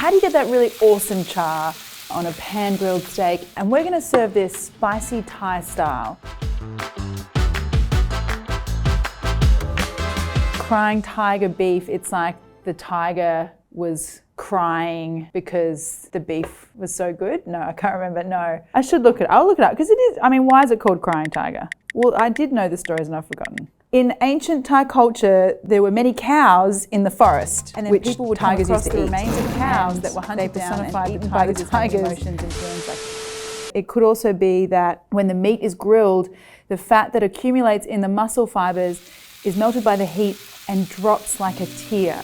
how do you get that really awesome char on a pan-grilled steak? And we're gonna serve this spicy Thai style. Crying tiger beef, it's like the tiger was crying because the beef was so good. No, I can't remember, no. I should look it, I'll look it up, because it is, I mean, why is it called crying tiger? Well, I did know the stories and I've forgotten. In ancient Thai culture, there were many cows in the forest, and then which people would tigers used to eat. The remains of cows that were hunted down and eaten by the tigers. Emotions and feelings like. It could also be that when the meat is grilled, the fat that accumulates in the muscle fibers is melted by the heat and drops like a tear.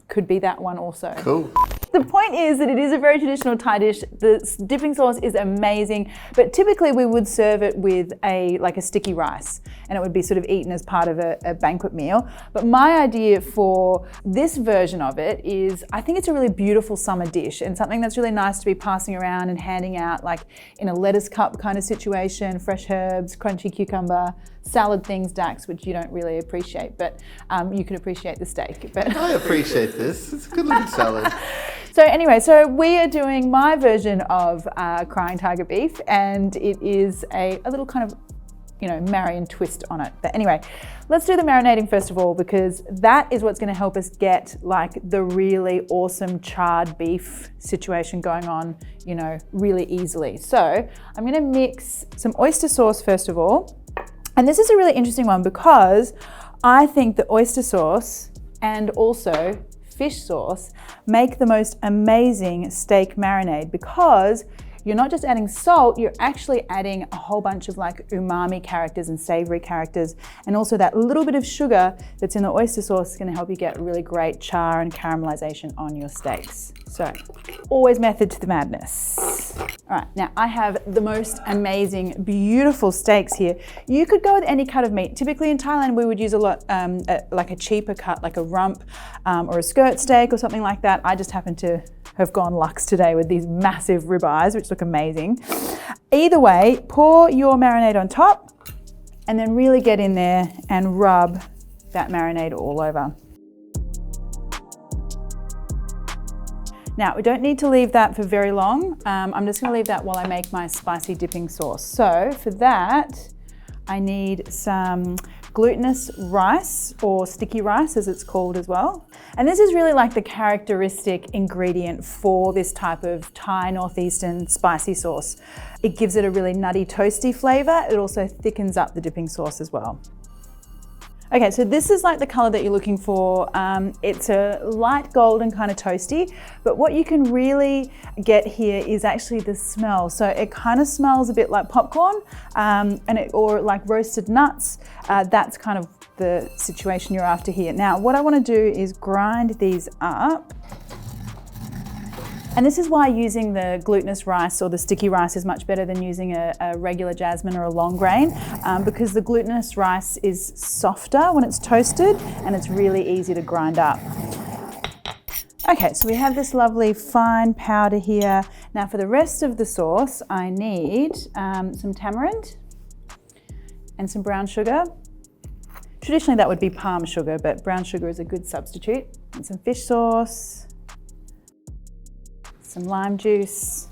Could be that one also. Cool. The point is that it is a very traditional Thai dish. The dipping sauce is amazing, but typically we would serve it with like a sticky rice, and it would be sort of eaten as part of a banquet meal. But my idea for this version of it is, I think it's a really beautiful summer dish and something that's really nice to be passing around and handing out, like in a lettuce cup kind of situation, fresh herbs, crunchy cucumber, salad things, Dax, which you don't really appreciate, but you can appreciate the steak. But I appreciate this. It's a good looking salad. So anyway, so we are doing my version of crying tiger beef, and it is a little kind of, you know, Marion twist on it. But anyway, let's do the marinating first of all, because that is what's going to help us get like the really awesome charred beef situation going on, you know, really easily. So I'm going to mix some oyster sauce first of all. And this is a really interesting one because I think the oyster sauce and also fish sauce make the most amazing steak marinade, because you're not just adding salt, you're actually adding a whole bunch of like umami characters and savory characters, and also that little bit of sugar that's in the oyster sauce is going to help you get really great char and caramelization on your steaks. So always method to the madness. All right, now I have the most amazing, beautiful steaks here. You could go with any cut of meat. Typically in Thailand, we would use a lot, like a cheaper cut, like a rump or a skirt steak or something like that. I just happen to have gone luxe today with these massive ribeyes, which look amazing. Either way, pour your marinade on top and then really get in there and rub that marinade all over. Now, we don't need to leave that for very long. I'm just gonna leave that while I make my spicy dipping sauce. So for that, I need some glutinous rice, or sticky rice as it's called as well. And this is really like the characteristic ingredient for this type of Thai northeastern spicy sauce. It gives it a really nutty, toasty flavor. It also thickens up the dipping sauce as well. Okay, so this is like the color that you're looking for. It's a light golden kind of toasty, but what you can really get here is actually the smell. So it kind of smells a bit like popcorn or like roasted nuts. That's kind of the situation you're after here. Now, what I want to do is grind these up. And this is why using the glutinous rice or the sticky rice is much better than using a regular jasmine or a long grain, because the glutinous rice is softer when it's toasted and it's really easy to grind up. Okay, so we have this lovely fine powder here. Now for the rest of the sauce, I need some tamarind and some brown sugar. Traditionally that would be palm sugar, but brown sugar is a good substitute. And some fish sauce. Some lime juice.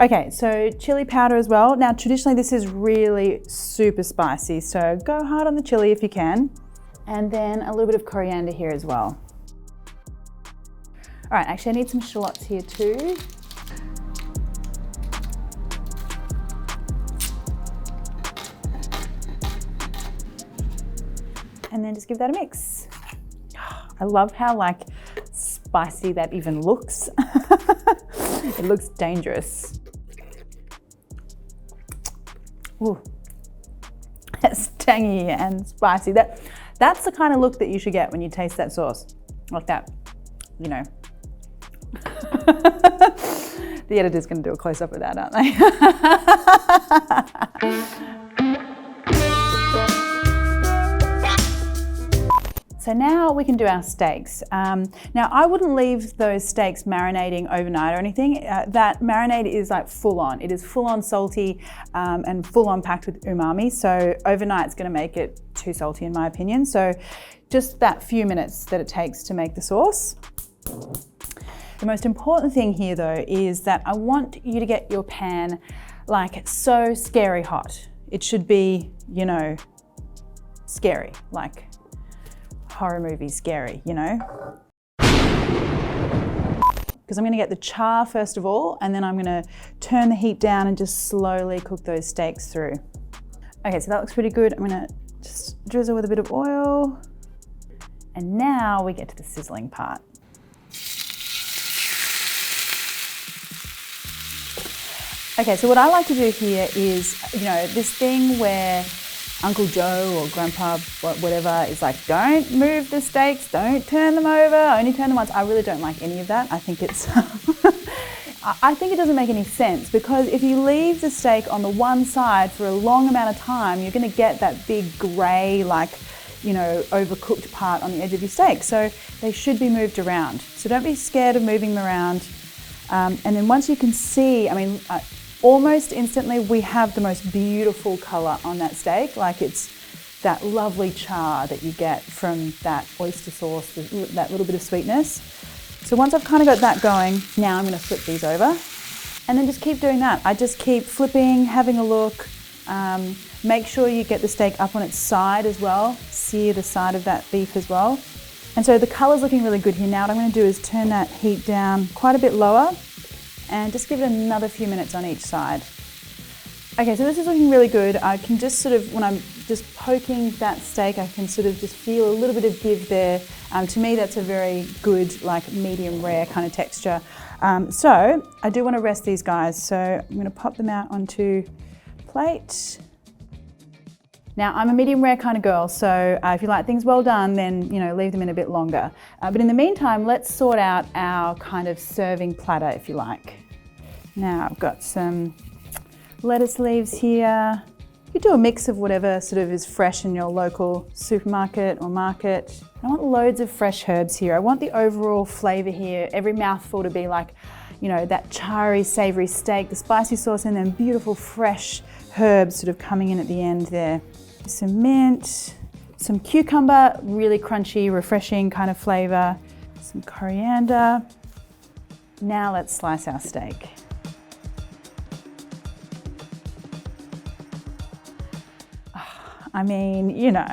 Okay, so chili powder as well. Now, traditionally this is really super spicy, so go hard on the chili if you can. And then a little bit of coriander here as well. All right, actually I need some shallots here too. And then just give that a mix. I love how like spicy that even looks. It looks dangerous. Ooh, that's tangy and spicy. That's the kind of look that you should get when you taste that sauce, like that, you know. The editor's going to do a close-up of that, aren't they? So now we can do our steaks. Now I wouldn't leave those steaks marinating overnight or anything. That marinade is like full on. It is full on salty and full on packed with umami. So overnight's gonna make it too salty in my opinion. So just that few minutes that it takes to make the sauce. The most important thing here though is that I want you to get your pan like so scary hot. It should be, you know, scary, like horror movie scary, you know? Because I'm gonna get the char first of all, and then I'm gonna turn the heat down and just slowly cook those steaks through. Okay, so that looks pretty good. I'm gonna just drizzle with a bit of oil. And now we get to the sizzling part. Okay, so what I like to do here is, you know, this thing where Uncle Joe or Grandpa, whatever, is like, don't move the steaks, don't turn them over, only turn them once. I really don't like any of that. I think it's, I think it doesn't make any sense, because if you leave the steak on the one side for a long amount of time, you're gonna get that big gray, like, you know, overcooked part on the edge of your steak. So they should be moved around. So don't be scared of moving them around. And then once you can see, I mean, almost instantly we have the most beautiful color on that steak. Like it's that lovely char that you get from that oyster sauce, that little bit of sweetness. So once I've kind of got that going, now I'm gonna flip these over and then just keep doing that. I just keep flipping, having a look. Make sure you get the steak up on its side as well. Sear the side of that beef as well. And so the color's looking really good here. Now what I'm gonna do is turn that heat down quite a bit lower and just give it another few minutes on each side. Okay, so this is looking really good. I can just sort of, when I'm just poking that steak, I can sort of just feel a little bit of give there. To me, that's a very good, like medium rare kind of texture. So I do want to rest these guys. So I'm gonna pop them out onto plate. Now I'm a medium rare kind of girl, so if you like things well done, then you know, leave them in a bit longer. But in the meantime, let's sort out our kind of serving platter, if you like. Now I've got some lettuce leaves here. You do a mix of whatever sort of is fresh in your local supermarket or market. I want loads of fresh herbs here. I want the overall flavor here, every mouthful to be like, you know, that charry, savory steak, the spicy sauce, and then beautiful fresh herbs sort of coming in at the end there. Some mint, some cucumber, really crunchy, refreshing kind of flavor, some coriander. Now let's slice our steak. I mean, you know,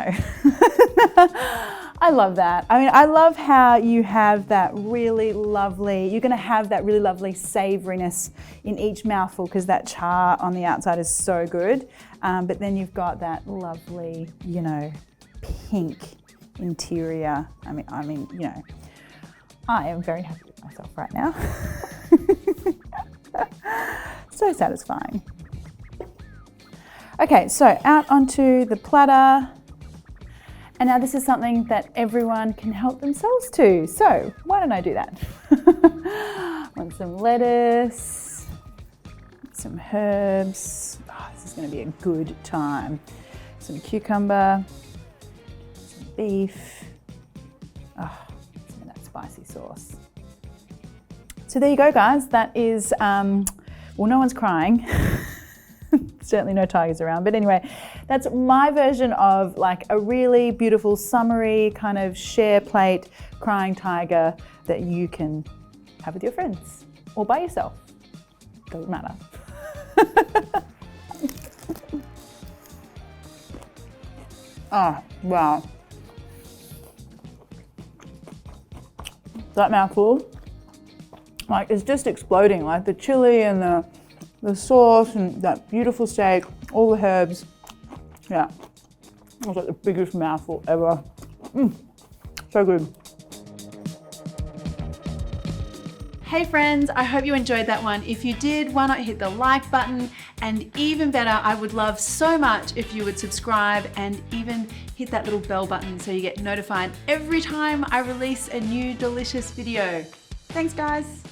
I love that. I mean, I love how you have that really lovely, you're gonna have that really lovely savoriness in each mouthful because that char on the outside is so good. But then you've got that lovely, you know, pink interior. I mean, you know, I am very happy with myself right now. So satisfying. Okay, so out onto the platter. And now this is something that everyone can help themselves to. So why don't I do that? Want some lettuce, some herbs. Oh, this is gonna be a good time. Some cucumber, some beef. Oh, some of that spicy sauce. So there you go, guys. That is, well, no one's crying. Certainly no tigers around, but anyway, that's my version of like a really beautiful summery kind of share plate crying tiger that you can have with your friends or by yourself. Doesn't matter. Oh, wow. That mouthful, like it's just exploding, like the chili and the sauce and that beautiful steak, all the herbs. Yeah, it was like the biggest mouthful ever. So good. Hey friends, I hope you enjoyed that one. If you did, why not hit the like button? And even better, I would love so much if you would subscribe and even hit that little bell button so you get notified every time I release a new delicious video. Thanks guys.